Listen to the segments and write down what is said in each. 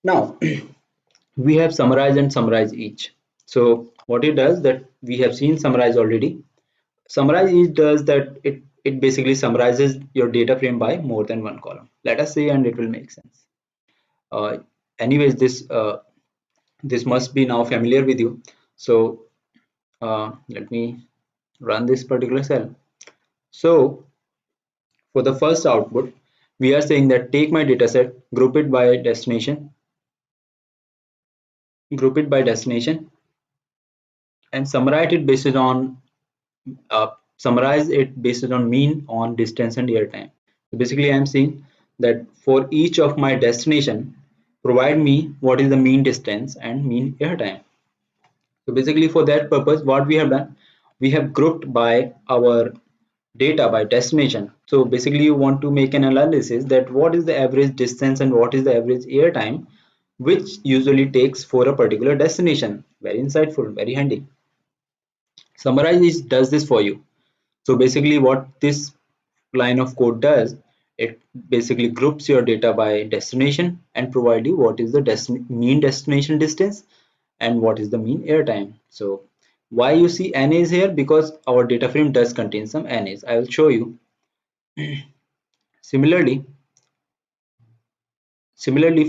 Now we have summarize and summarize each. So what it does, that we have seen summarize already. Summarize each does that it basically summarizes your data frame by more than one column. Let us say, and it will make sense. Uh, Anyways, this must be now familiar with you. So let me run this particular cell. So for the first output, we are saying that take my dataset, group it by destination, and summarize it based on mean, on distance, and air time. So basically, I'm saying that for each of my destination, provide me what is the mean distance and mean air time. So basically, for that purpose, what we have done, we have grouped by our data by destination. So basically, you want to make an analysis that what is the average distance and what is the average air time, which usually takes for a particular destination. Very insightful, very handy. Summarize does this for you. So basically, what this line of code does, it basically groups your data by destination and provide you what is the mean destination distance and what is the mean air time. So why you see NAs here? Because our data frame does contain some NAs. I will show you. Similarly,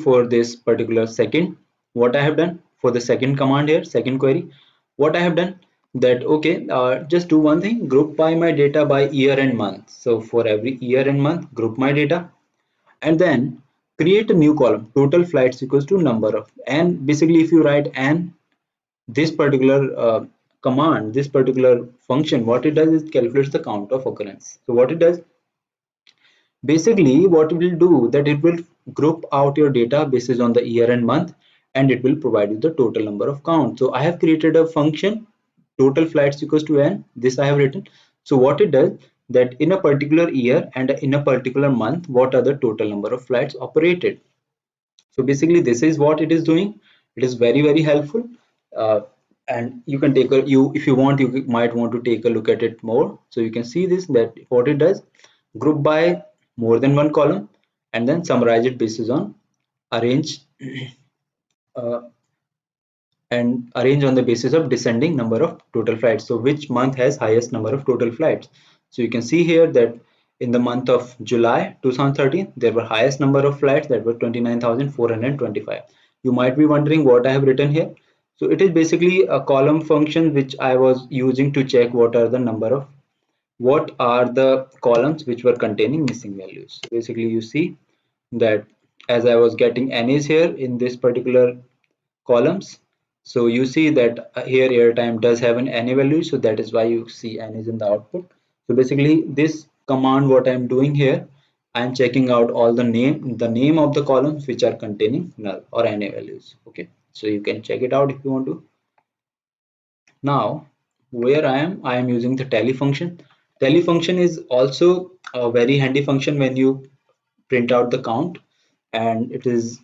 for this particular second, what I have done for the second command here, second query, what I have done, that okay, just do one thing, group by my data by year and month. So for every year and month, group my data, and then create a new column, total flights equals to number of. And basically, if you write and this particular command, this particular function, what it does is calculates the count of occurrence. So what it does, basically what it will do, that it will group out your data basis on the year and month, and it will provide you the total number of count. So I have created a function, total flights equals to n, this I have written. So what it does, that in a particular year and in a particular month, what are the total number of flights operated. So basically this is what it is doing. It is very very helpful. uh, and you can take a, you if you want, you might want to take a look at it more. So you can see this, that what it does, group by more than one column, and then summarize it basis on arrange uh, and arrange on the basis of descending number of total flights. So which month has highest number of total flights. So you can see here that in the month of July 2013, there were highest number of flights, that were 29,425. You might be wondering what I have written here. So it is basically a column function which I was using to check what are the columns which were containing missing values. So basically you see that as I was getting NAs here in this particular columns. So you see that here airtime does have an NA value, so that is why you see NA is in the output. So basically this command, what I'm doing here, I'm checking out all the name of the columns which are containing null or NA values. Okay, so you can check it out if you want to. Now where I am using the tally function. Tally function is also a very handy function when you print out the count, and it is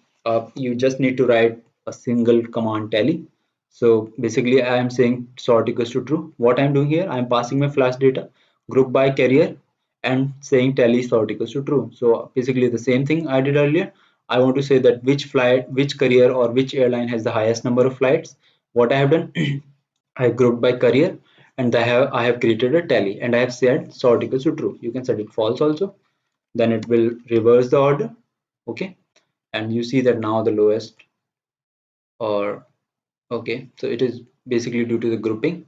you just need to write a single command tally. So basically I am saying sort equals to true. What I'm doing here, I'm passing my flash data group by carrier and saying tally sort equals to true. So basically the same thing I did earlier. I want to say that which carrier or which airline has the highest number of flights. What I have done, I grouped by career, and I have created a tally, and I have said sort equals to true. You can set it false also, then it will reverse the order. Okay, and you see that now the lowest, or okay, so it is basically due to the grouping.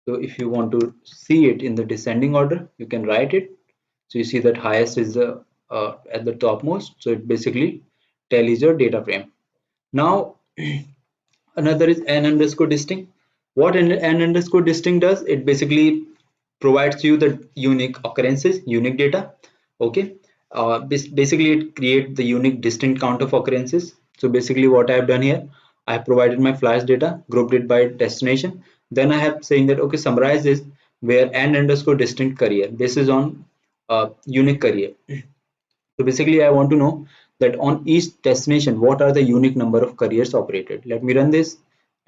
So if you want to see it in the descending order, you can write it. So you see that highest is the at the topmost, so it basically tallies your data frame. Now another is n underscore distinct. What n underscore distinct does, it basically provides you the unique occurrences, unique data. Okay, basically it creates the unique distinct count of occurrences. So basically what I have done here, I have provided my flash data, grouped it by destination, then I have saying that okay, summarize this where n underscore distinct career, this is on unique career. So basically I want to know that on each destination, what are the unique number of careers operated. Let me run this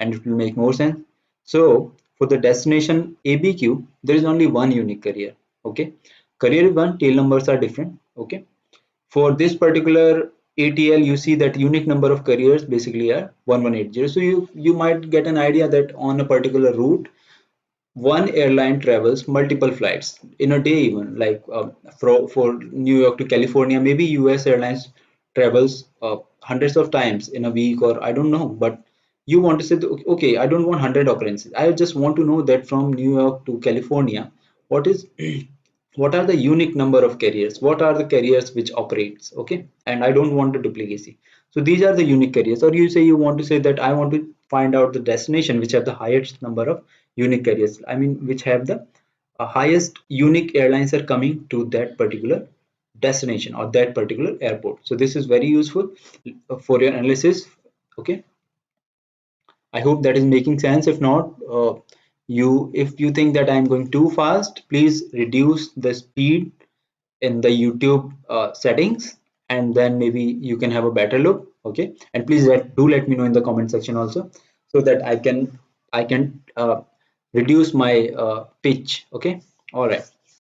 and it will make more sense. So for the destination ABQ, there is only one unique career. Okay. Career is one, tail numbers are different. Okay. For this particular ATL, you see that unique number of carriers basically are 1180. So you might get an idea that on a particular route, one airline travels multiple flights in a day, even like for New York to California. Maybe US Airlines travels hundreds of times in a week, or I don't know. But you want to say, okay, I don't want 100 occurrences. I just want to know that from New York to California, what is what are the unique number of carriers, what are the carriers which operates, okay, and I don't want a duplicacy. So these are the unique carriers. Or you say you want to say that I want to find out the destination which have the highest number of unique carriers, I mean which have the highest unique airlines are coming to that particular destination or that particular airport. So this is very useful for your analysis, okay. I hope that is making sense. If not, if you think that I'm going too fast, please reduce the speed in the YouTube settings, and then maybe you can have a better look. Okay, and please do let me know in the comment section also, so that I can reduce my pitch. Okay, all right.